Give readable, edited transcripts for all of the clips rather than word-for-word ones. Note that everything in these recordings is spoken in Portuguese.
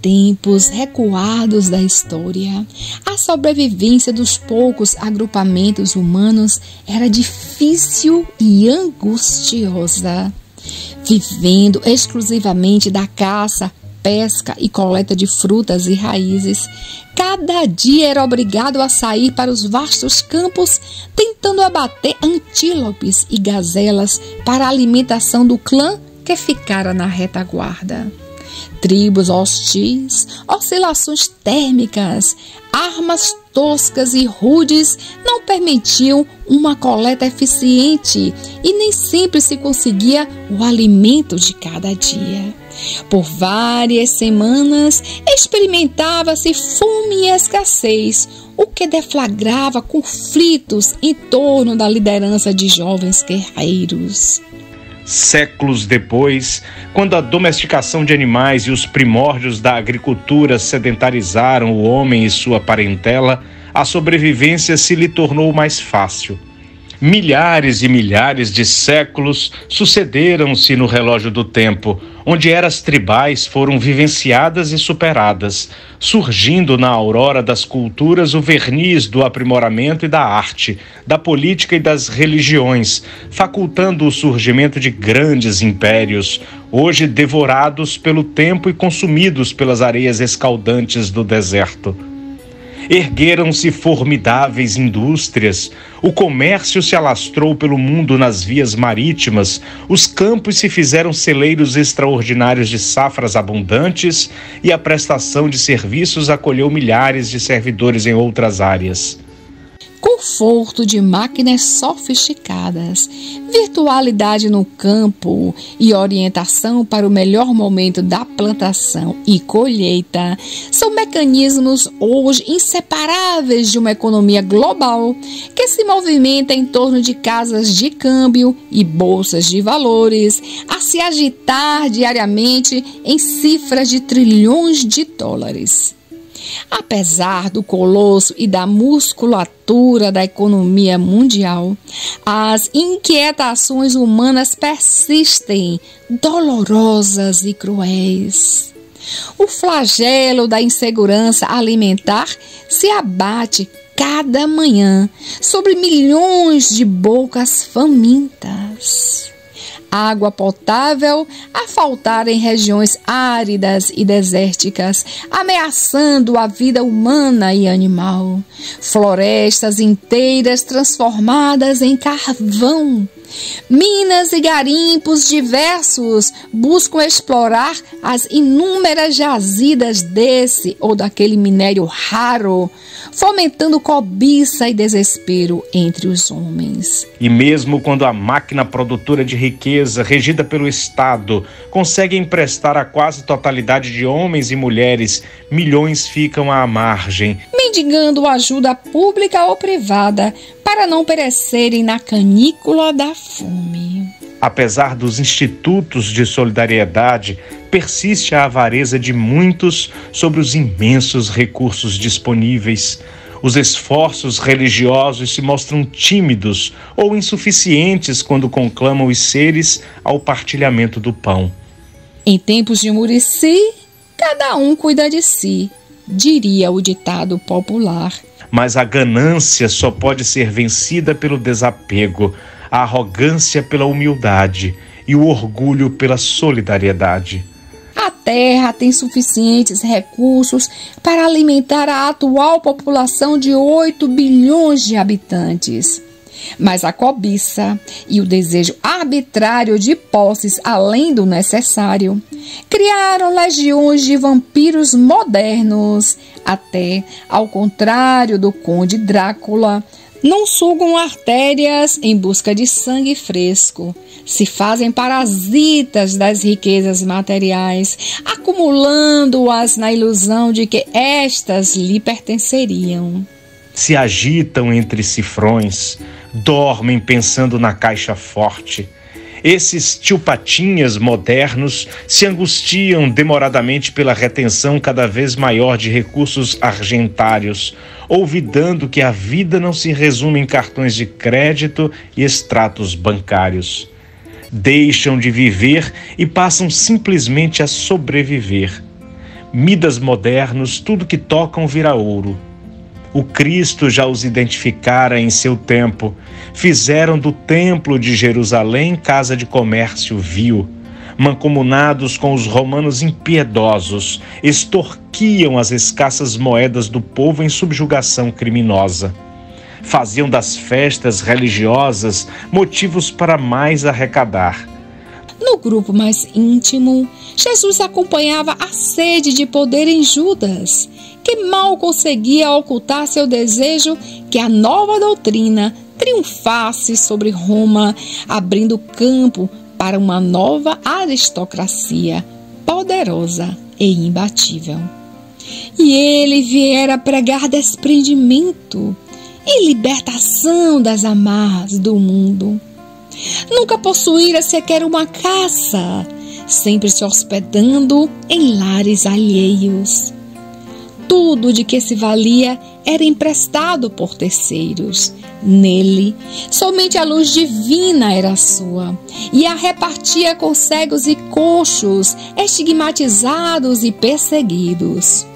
tempos recuados da história, a sobrevivência dos poucos agrupamentos humanos era difícil e angustiosa. Vivendo exclusivamente da caça, pesca e coleta de frutas e raízes, cada dia era obrigado a sair para os vastos campos, tentando abater antílopes e gazelas para a alimentação do clã que ficara na retaguarda. Tribos hostis, oscilações térmicas, armas toscas e rudes não permitiam uma coleta eficiente e nem sempre se conseguia o alimento de cada dia. Por várias semanas experimentava-se fome e escassez, o que deflagrava conflitos em torno da liderança de jovens guerreiros. Séculos depois, quando a domesticação de animais e os primórdios da agricultura sedentarizaram o homem e sua parentela, a sobrevivência se lhe tornou mais fácil. Milhares e milhares de séculos sucederam-se no relógio do tempo, onde eras tribais foram vivenciadas e superadas, surgindo na aurora das culturas o verniz do aprimoramento e da arte, da política e das religiões, facultando o surgimento de grandes impérios, hoje devorados pelo tempo e consumidos pelas areias escaldantes do deserto. Ergueram-se formidáveis indústrias, o comércio se alastrou pelo mundo nas vias marítimas, os campos se fizeram celeiros extraordinários de safras abundantes e a prestação de serviços acolheu milhares de servidores em outras áreas. Conforto de máquinas sofisticadas, virtualidade no campo e orientação para o melhor momento da plantação e colheita são mecanismos hoje inseparáveis de uma economia global que se movimenta em torno de casas de câmbio e bolsas de valores a se agitar diariamente em cifras de trilhões de dólares. Apesar do colosso e da musculatura da economia mundial, as inquietações humanas persistem, dolorosas e cruéis. O flagelo da insegurança alimentar se abate cada manhã sobre milhões de bocas famintas. Água potável a faltar em regiões áridas e desérticas, ameaçando a vida humana e animal. Florestas inteiras transformadas em carvão. Minas e garimpos diversos buscam explorar as inúmeras jazidas desse ou daquele minério raro, fomentando cobiça e desespero entre os homens. E mesmo quando a máquina produtora de riqueza, regida pelo Estado, consegue emprestar a quase totalidade de homens e mulheres, milhões ficam à margem, mendigando ajuda pública ou privada para não perecerem na canícula da fome. Apesar dos institutos de solidariedade, persiste a avareza de muitos sobre os imensos recursos disponíveis. Os esforços religiosos se mostram tímidos ou insuficientes quando conclamam os seres ao partilhamento do pão. Em tempos de Muricy, cada um cuida de si, diria o ditado popular. Mas a ganância só pode ser vencida pelo desapego, a arrogância pela humildade e o orgulho pela solidariedade. A terra tem suficientes recursos para alimentar a atual população de 8 bilhões de habitantes. Mas a cobiça e o desejo arbitrário de posses além do necessário criaram legiões de vampiros modernos. Até, ao contrário do Conde Drácula, não sugam artérias em busca de sangue fresco, se fazem parasitas das riquezas materiais, acumulando-as na ilusão de que estas lhe pertenceriam. Se agitam entre cifrões, dormem pensando na caixa forte. Esses tio-patinhas modernos se angustiam demoradamente pela retenção cada vez maior de recursos argentários, olvidando que a vida não se resume em cartões de crédito e extratos bancários. Deixam de viver e passam simplesmente a sobreviver. Midas modernos, tudo que tocam vira ouro. O Cristo já os identificara em seu tempo. Fizeram do templo de Jerusalém casa de comércio vil. Mancomunados com os romanos impiedosos, extorquiam as escassas moedas do povo em subjugação criminosa. Faziam das festas religiosas motivos para mais arrecadar. No grupo mais íntimo, Jesus acompanhava a sede de poder em Judas, que mal conseguia ocultar seu desejo que a nova doutrina triunfasse sobre Roma, abrindo campo para uma nova aristocracia poderosa e imbatível. E ele viera pregar desprendimento e libertação das amarras do mundo. Nunca possuíra sequer uma casa, sempre se hospedando em lares alheios. Tudo de que se valia era emprestado por terceiros. Nele, somente a luz divina era sua, e a repartia com cegos e coxos, estigmatizados e perseguidos.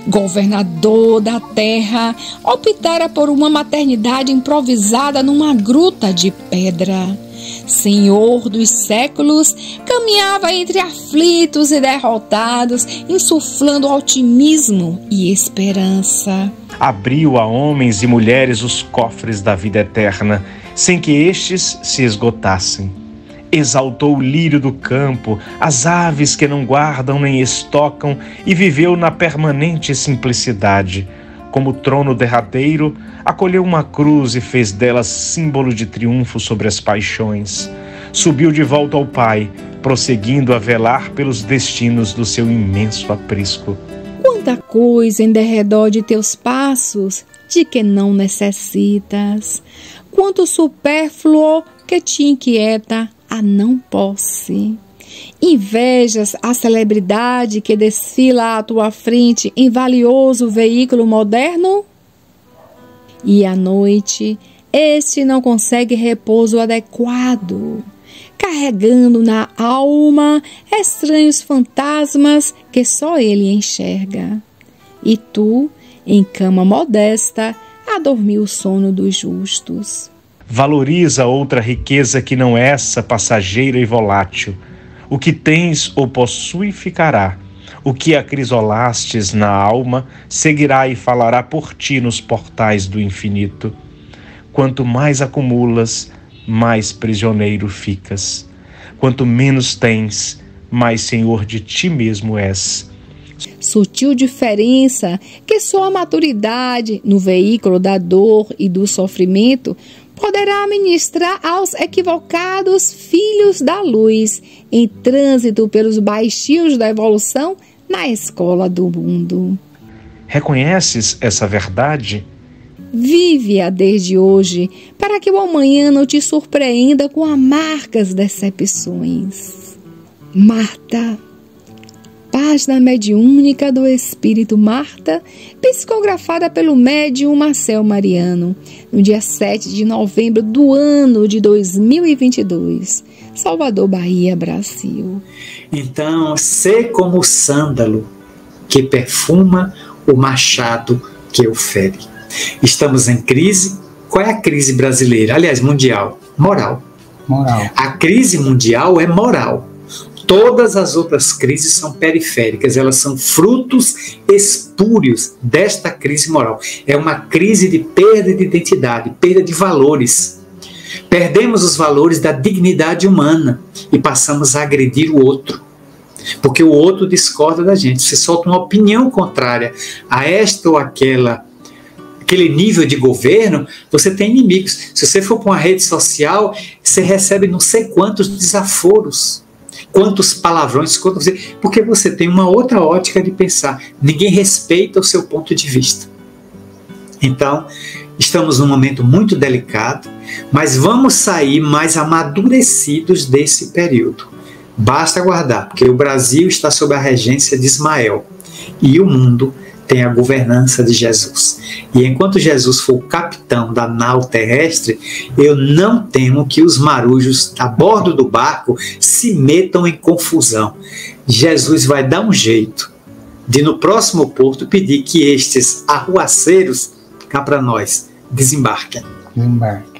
Governador da terra, optara por uma maternidade improvisada numa gruta de pedra. Senhor dos séculos, caminhava entre aflitos e derrotados, insuflando otimismo e esperança. Abriu a homens e mulheres os cofres da vida eterna, sem que estes se esgotassem. Exaltou o lírio do campo, as aves que não guardam nem estocam, e viveu na permanente simplicidade. Como trono derradeiro, acolheu uma cruz e fez dela símbolo de triunfo sobre as paixões. Subiu de volta ao Pai, prosseguindo a velar pelos destinos do seu imenso aprisco. Quanta coisa em derredor de teus passos, de que não necessitas. Quanto supérfluo que te inquieta a não posse. Invejas a celebridade que desfila à tua frente em valioso veículo moderno? E à noite, este não consegue repouso adequado, carregando na alma estranhos fantasmas que só ele enxerga. E tu, em cama modesta, a dormir o sono dos justos. Valoriza outra riqueza que não essa, passageira e volátil. O que tens ou possui ficará. O que acrisolastes na alma seguirá e falará por ti nos portais do infinito. Quanto mais acumulas, mais prisioneiro ficas. Quanto menos tens, mais senhor de ti mesmo és. Sutil diferença que só a maturidade no veículo da dor e do sofrimento poderá ministrar aos equivocados filhos da luz em trânsito pelos baixios da evolução na escola do mundo. Reconheces essa verdade? Vive-a desde hoje, para que o amanhã não te surpreenda com amargas decepções. Marta. Página mediúnica do Espírito Marta, psicografada pelo médium Marcel Mariano, no dia 7 de novembro do ano de 2022. Salvador, Bahia, Brasil. Então, sê como o sândalo que perfuma o machado que o fere. Estamos em crise. Qual é a crise brasileira? Aliás, mundial. Moral. A crise mundial é moral. Todas as outras crises são periféricas, elas são frutos espúrios desta crise moral. É uma crise de perda de identidade, perda de valores. Perdemos os valores da dignidade humana e passamos a agredir o outro, porque o outro discorda da gente. Você solta uma opinião contrária a esta ou aquele nível de governo, você tem inimigos. Se você for para uma rede social, você recebe não sei quantos desaforos. Quantos palavrões, porque você tem uma outra ótica de pensar. Ninguém respeita o seu ponto de vista. Então, estamos num momento muito delicado, mas vamos sair mais amadurecidos desse período. Basta aguardar, porque o Brasil está sob a regência de Ismael e o mundo tem a governança de Jesus. E enquanto Jesus for o capitão da nau terrestre, eu não temo que os marujos a bordo do barco se metam em confusão. Jesus vai dar um jeito de no próximo porto pedir que estes arruaceiros, cá para nós, desembarquem. Desembarque.